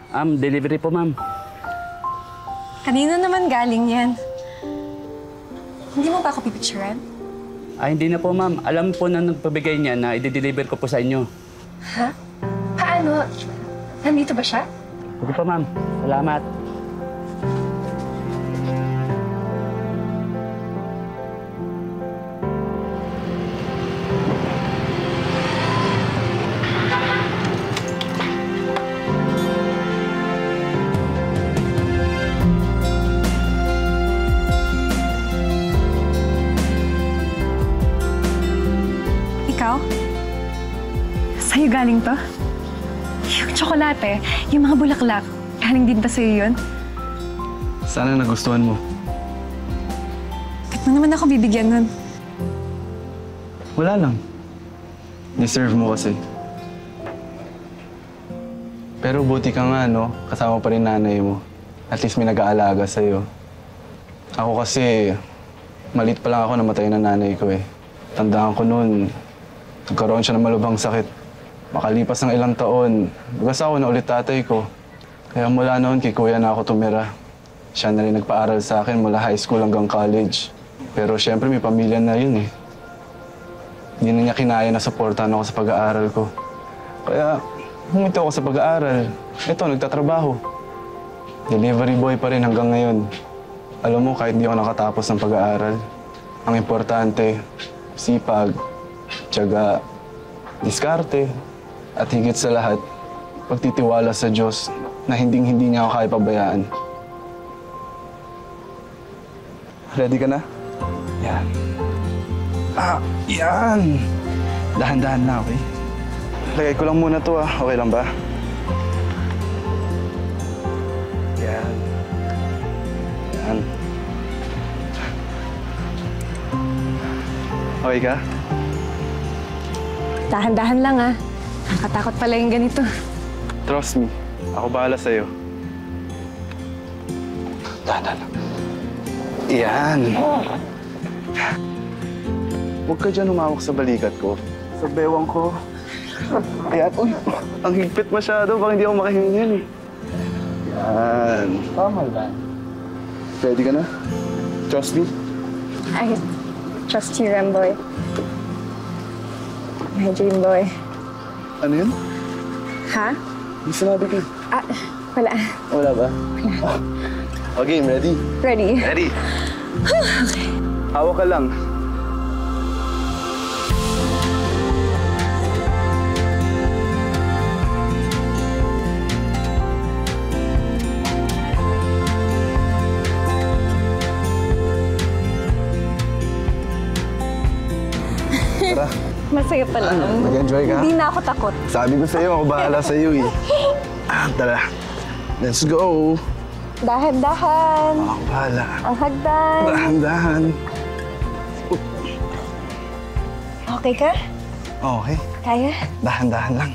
Delivery po, ma'am. Kanino naman galing yan? Hindi mo ba ako pipicturean? Hindi na po, ma'am. Alam po na nagpabigay niya na i-deliver ko po sa inyo. Ha? Paano? Nandito ba siya? Sige po, ma'am. Salamat. Ikaw? Sa'yo galing to? Yung tsokolate, yung mga bulaklak, galing din ba sa'yo yun? Sana nagustuhan mo. Ba't mo naman ako bibigyan nun? Wala lang. Deserve mo kasi. Pero buti ka nga, no? Kasama pa rin nanay mo. At least may nag-aalaga sa'yo. Ako kasi, maliit pa lang ako namatay na nanay ko eh. Tandaan ko noon, nagkaroon siya ng malubhang sakit. Makalipas ng ilang taon, nag-asawa na ulit tatay ko. Kaya mula noon, kay kuya na ako tumira. Siya na rin nagpaaral sa akin mula high school hanggang college. Pero syempre may pamilya na yun eh. Hindi na niya kinaya na supportahan ako sa pag-aaral ko. Kaya huminto ako sa pag-aaral. Ito, nagtatrabaho. Delivery boy pa rin hanggang ngayon. Alam mo, kahit hindi ako nakatapos ng pag-aaral, ang importante, sipag, tiyaga, diskarte, at higit sa lahat, pagtitiwala sa Diyos na hinding-hindi niya ako kaya pabayaan. Ready ka na? Yan. Yan! Dahan-dahan na, okay? Lagay ko lang muna to, Okay lang ba? Yan. Yan. Okay ka? Dahan-dahan lang Nakatakot pala yung ganito. Trust me. Ako bahala sa'yo. Dahan-dahan lang. Yan. Huwag ka dyan humawak sa balikat ko. Sa bewang ko. Ayan. Uy, ang higpit masyado. Baka hindi ako makahingin eh. Yan. Tama ba? Ready ka na? Trust me? I trust you, Remboy. My dream boy. Ano yun? Ha? Hindi sinabi ko. Wala. Wala ba? Wala. Okay, ready? Ready? Ready. Okay. Hawak ka lang. Tara. Masaya pala. Nag-enjoy ka? Hindi na ako takot. Sabi ko sa'yo, ako bahala sa'yo eh. Tara. Let's go. Dahan-dahan. Ako bahala. Ang hagdan. Dahan-dahan. Okay ka? Okay. Kaya? Dahan-dahan lang.